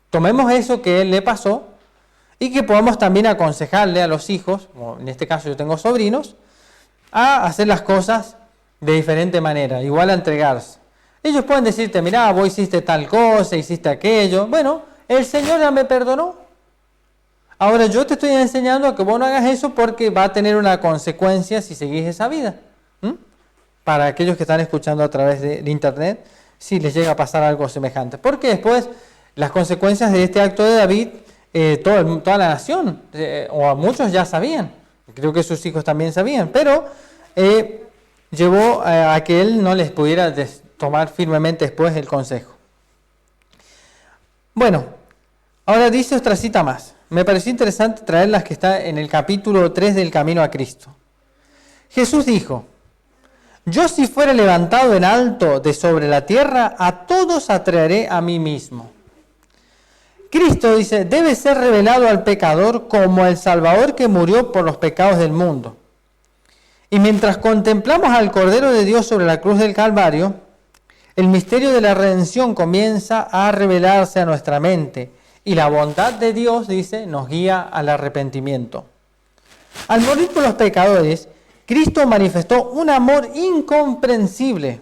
Tomemos eso que él le pasó y que podamos también aconsejarle a los hijos, como en este caso yo tengo sobrinos, a hacer las cosas de diferente manera, igual a entregarse. Ellos pueden decirte, mirá, vos hiciste tal cosa, hiciste aquello. Bueno, el Señor ya me perdonó. Ahora yo te estoy enseñando a que vos no hagas eso porque va a tener una consecuencia si seguís esa vida. Para aquellos que están escuchando a través de internet, si les llega a pasar algo semejante. Porque después las consecuencias de este acto de David, toda la nación, o a muchos ya sabían, creo que sus hijos también sabían, pero llevó a que él no les pudiera tomar firmemente después el consejo. Bueno, ahora dice otra cita más. Me pareció interesante traer las que está en el capítulo 3 del Camino a Cristo. Jesús dijo, yo si fuera levantado en alto de sobre la tierra, a todos atraeré a mí mismo. Cristo, dice, debe ser revelado al pecador como el Salvador que murió por los pecados del mundo. Y mientras contemplamos al Cordero de Dios sobre la cruz del Calvario, el misterio de la redención comienza a revelarse a nuestra mente y la bondad de Dios, dice, nos guía al arrepentimiento. Al morir por los pecadores, Cristo manifestó un amor incomprensible.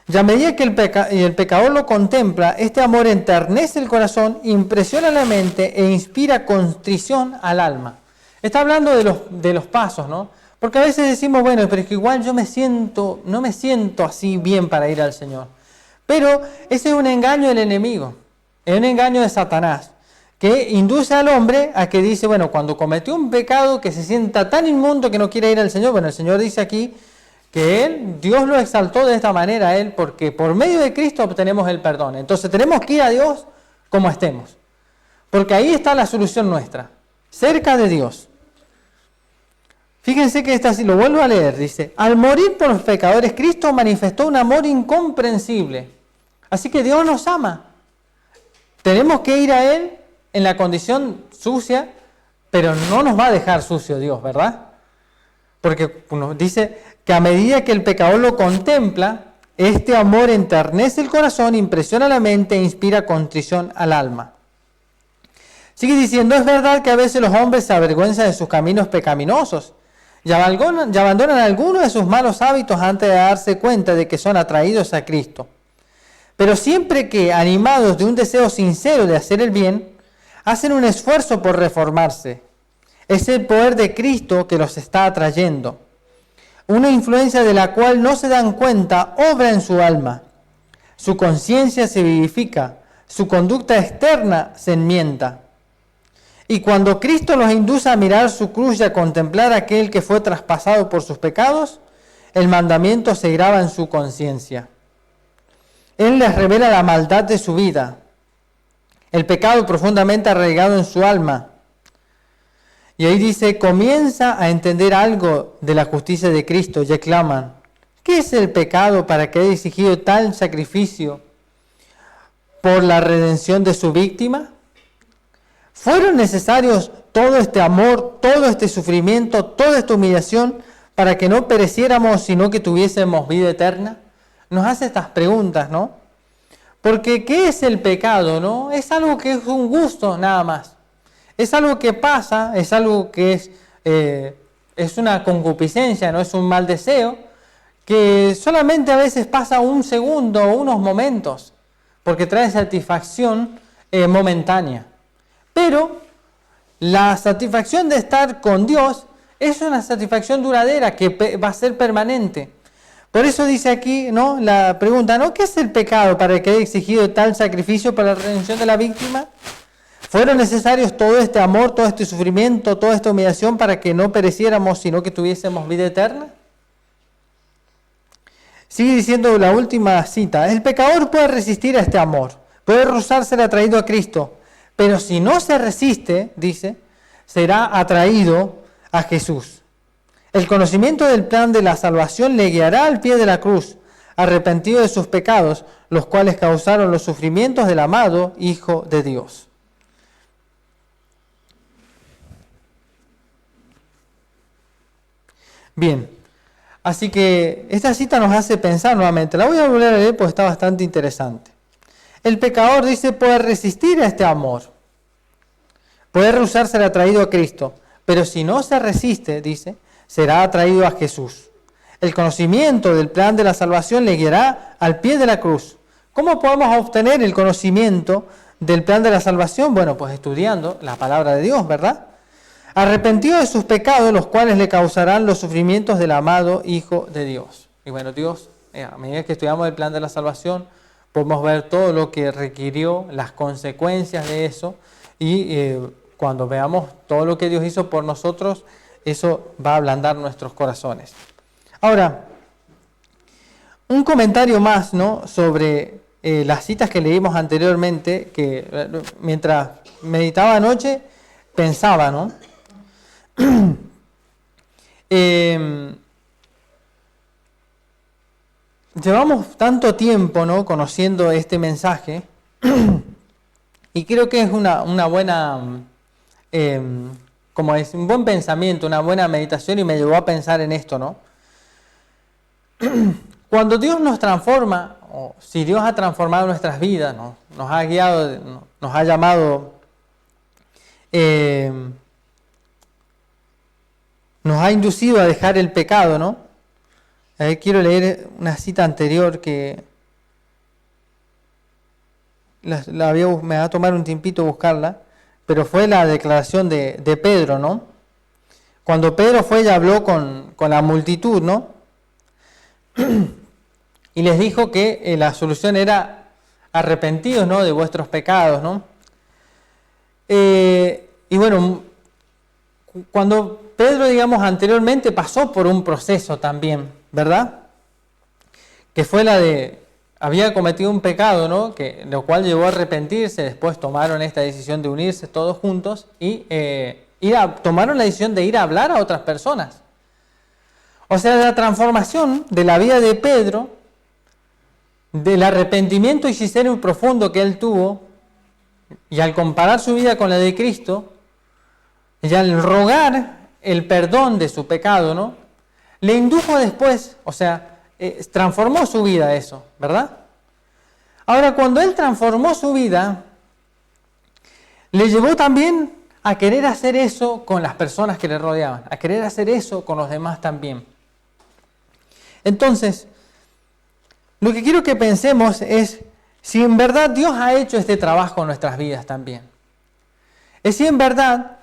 Y a medida que el pecador lo contempla, este amor enternece el corazón, impresiona la mente e inspira contrición al alma. Está hablando de los pasos, ¿no? Porque a veces decimos, bueno, pero es que igual no me siento así bien para ir al Señor. Pero ese es un engaño del enemigo, es un engaño de Satanás, que induce al hombre a que dice, bueno, cuando cometió un pecado que se sienta tan inmundo que no quiere ir al Señor, bueno, el Señor dice aquí que Dios lo exaltó de esta manera a él, porque por medio de Cristo obtenemos el perdón. Entonces tenemos que ir a Dios como estemos, porque ahí está la solución nuestra, cerca de Dios. Fíjense que así, lo vuelvo a leer, dice, al morir por los pecadores, Cristo manifestó un amor incomprensible. Así que Dios nos ama. Tenemos que ir a Él en la condición sucia, pero no nos va a dejar sucio Dios, ¿verdad? Porque nos dice que a medida que el pecador lo contempla, este amor enternece el corazón, impresiona la mente e inspira contrición al alma. Sigue diciendo, es verdad que a veces los hombres se avergüenzan de sus caminos pecaminosos y abandonan algunos de sus malos hábitos antes de darse cuenta de que son atraídos a Cristo. Pero siempre que, animados de un deseo sincero de hacer el bien, hacen un esfuerzo por reformarse, es el poder de Cristo que los está atrayendo. Una influencia de la cual no se dan cuenta obra en su alma. Su conciencia se vivifica, su conducta externa se enmienda. Y cuando Cristo los induce a mirar su cruz y a contemplar a aquel que fue traspasado por sus pecados, el mandamiento se graba en su conciencia. Él les revela la maldad de su vida, el pecado profundamente arraigado en su alma. Y ahí dice, comienza a entender algo de la justicia de Cristo y exclaman, ¿qué es el pecado para que haya exigido tal sacrificio por la redención de su víctima? ¿Fueron necesarios todo este amor, todo este sufrimiento, toda esta humillación para que no pereciéramos, sino que tuviésemos vida eterna? Nos hace estas preguntas, ¿no? Porque ¿qué es el pecado, no? Es algo que es un gusto nada más. Es algo que pasa, es algo que es una concupiscencia, no es un mal deseo, que solamente a veces pasa un segundo o unos momentos, porque trae satisfacción momentánea. Pero la satisfacción de estar con Dios es una satisfacción duradera que va a ser permanente. Por eso dice aquí, ¿no?, la pregunta, ¿no?, ¿qué es el pecado para que haya exigido tal sacrificio para la redención de la víctima? ¿Fueron necesarios todo este amor, todo este sufrimiento, toda esta humillación para que no pereciéramos, sino que tuviésemos vida eterna? Sigue diciendo la última cita, el pecador puede resistir a este amor, puede rehusar ser atraído a Cristo, pero si no se resiste, dice, será atraído a Jesús. El conocimiento del plan de la salvación le guiará al pie de la cruz, arrepentido de sus pecados, los cuales causaron los sufrimientos del amado Hijo de Dios. Bien, así que esta cita nos hace pensar nuevamente. La voy a volver a leer porque está bastante interesante. El pecador, dice, puede resistir a este amor, puede rehusar ser atraído a Cristo, pero si no se resiste, dice, será atraído a Jesús. El conocimiento del plan de la salvación le guiará al pie de la cruz. ¿Cómo podemos obtener el conocimiento del plan de la salvación? Bueno, pues estudiando la palabra de Dios, ¿verdad? Arrepentido de sus pecados, los cuales le causarán los sufrimientos del amado Hijo de Dios. Y bueno, Dios, a medida que estudiamos el plan de la salvación, podemos ver todo lo que requirió, las consecuencias de eso, y cuando veamos todo lo que Dios hizo por nosotros, eso va a ablandar nuestros corazones. Ahora, un comentario más, ¿no?, sobre las citas que leímos anteriormente, que mientras meditaba anoche, pensaba, ¿no? Llevamos tanto tiempo, ¿no?, conociendo este mensaje, y creo que es una buena... como es un buen pensamiento, una buena meditación, y me llevó a pensar en esto, ¿no? Cuando Dios nos transforma, o si Dios ha transformado nuestras vidas, ¿no?, nos ha guiado, nos ha llamado, nos ha inducido a dejar el pecado, ¿no? Quiero leer una cita anterior que me va a tomar un tiempito buscarla, pero fue la declaración de Pedro, ¿no? Cuando Pedro fue y habló con la multitud, ¿no? Y les dijo que la solución era arrepentidos, ¿no?, de vuestros pecados, ¿no? Y bueno, cuando Pedro, digamos, anteriormente pasó por un proceso también, ¿verdad? Que fue la de... había cometido un pecado, ¿no?, lo cual llevó a arrepentirse. Después tomaron esta decisión de unirse todos juntos y tomaron la decisión de ir a hablar a otras personas. O sea, la transformación de la vida de Pedro, del arrepentimiento y sincero y profundo que él tuvo, y al comparar su vida con la de Cristo, y al rogar el perdón de su pecado, ¿no?, le indujo después, o sea, transformó su vida eso, ¿verdad? Ahora, cuando él transformó su vida, le llevó también a querer hacer eso con las personas que le rodeaban, a querer hacer eso con los demás también. Entonces, lo que quiero que pensemos es si en verdad Dios ha hecho este trabajo en nuestras vidas también. Es si en verdad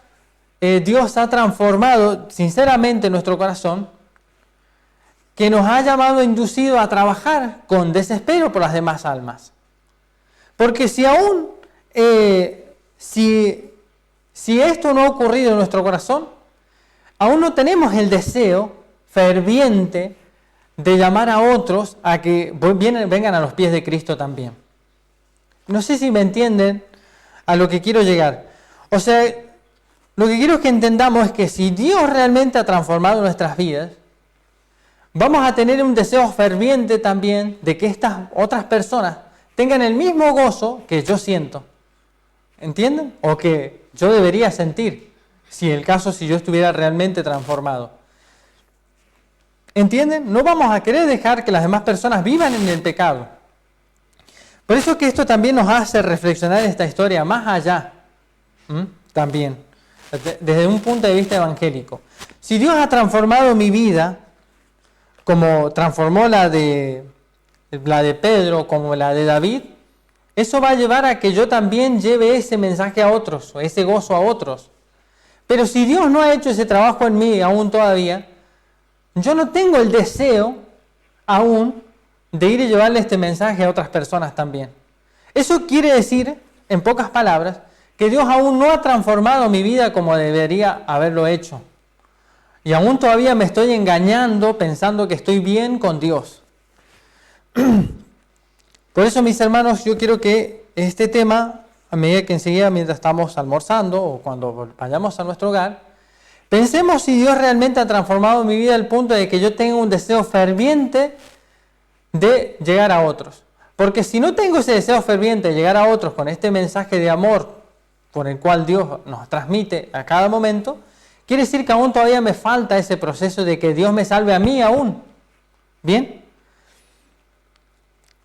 Dios ha transformado sinceramente nuestro corazón, que nos ha llamado, inducido a trabajar con desespero por las demás almas. Porque si aún, si esto no ha ocurrido en nuestro corazón, aún no tenemos el deseo ferviente de llamar a otros a que vengan a los pies de Cristo también. No sé si me entienden a lo que quiero llegar. O sea, lo que quiero que entendamos es que si Dios realmente ha transformado nuestras vidas, vamos a tener un deseo ferviente también de que estas otras personas tengan el mismo gozo que yo siento. ¿Entienden? O que yo debería sentir, si yo estuviera realmente transformado. ¿Entienden? No vamos a querer dejar que las demás personas vivan en el pecado. Por eso que esto también nos hace reflexionar esta historia más allá, también, desde un punto de vista evangélico. Si Dios ha transformado mi vida, como transformó la de Pedro, como la de David, Eso va a llevar a que yo también lleve ese mensaje a otros, o ese gozo a otros. Pero si Dios no ha hecho ese trabajo en mí aún todavía, yo no tengo el deseo aún de ir y llevarle este mensaje a otras personas también. Eso quiere decir, en pocas palabras, que Dios aún no ha transformado mi vida como debería haberlo hecho. Y aún todavía me estoy engañando pensando que estoy bien con Dios. Por eso, mis hermanos, yo quiero que este tema, a medida que enseguida, mientras estamos almorzando o cuando vayamos a nuestro hogar, pensemos si Dios realmente ha transformado mi vida al punto de que yo tenga un deseo ferviente de llegar a otros. Porque si no tengo ese deseo ferviente de llegar a otros con este mensaje de amor por el cual Dios nos transmite a cada momento, quiere decir que aún todavía me falta ese proceso de que Dios me salve a mí aún. ¿Bien?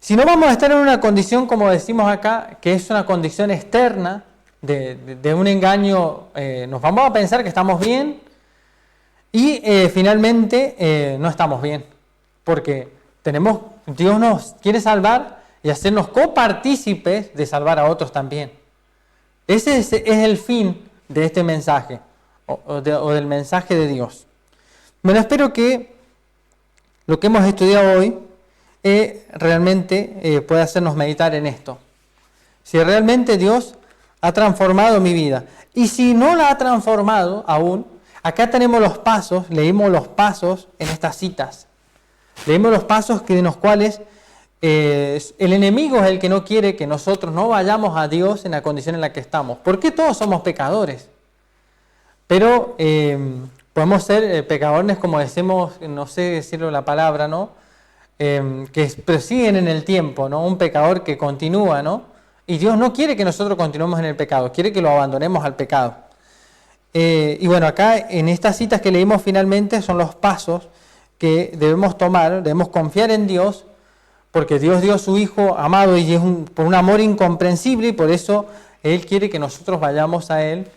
Si no vamos a estar en una condición, como decimos acá, que es una condición externa de un engaño, nos vamos a pensar que estamos bien y finalmente no estamos bien. Porque Dios nos quiere salvar y hacernos copartícipes de salvar a otros también. Ese es el fin de este mensaje, o del mensaje de Dios. Bueno, espero que lo que hemos estudiado hoy realmente pueda hacernos meditar en esto. Si realmente Dios ha transformado mi vida. Y si no la ha transformado aún, acá tenemos los pasos, leímos los pasos en estas citas. Leímos los pasos en los cuales el enemigo es el que no quiere que nosotros no vayamos a Dios en la condición en la que estamos. Porque todos somos pecadores. Pero podemos ser pecadores, como decimos, no sé decirlo la palabra, ¿no? Que prosiguen en el tiempo, ¿no? Un pecador que continúa, ¿no? Y Dios no quiere que nosotros continuemos en el pecado, quiere que lo abandonemos al pecado. Y bueno, acá en estas citas que leímos finalmente son los pasos que debemos tomar, debemos confiar en Dios, porque Dios dio a su Hijo amado y es por un amor incomprensible y por eso Él quiere que nosotros vayamos a Él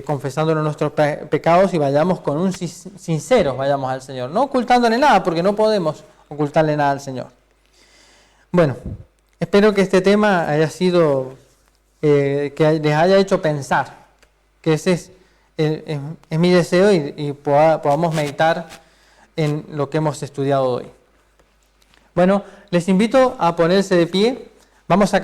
confesándole nuestros pecados y vayamos con un sinceros, vayamos al Señor, no ocultándole nada, porque no podemos ocultarle nada al Señor. Bueno, espero que este tema haya sido, que les haya hecho pensar, que ese es mi deseo y podamos meditar en lo que hemos estudiado hoy. Bueno, les invito a ponerse de pie, vamos a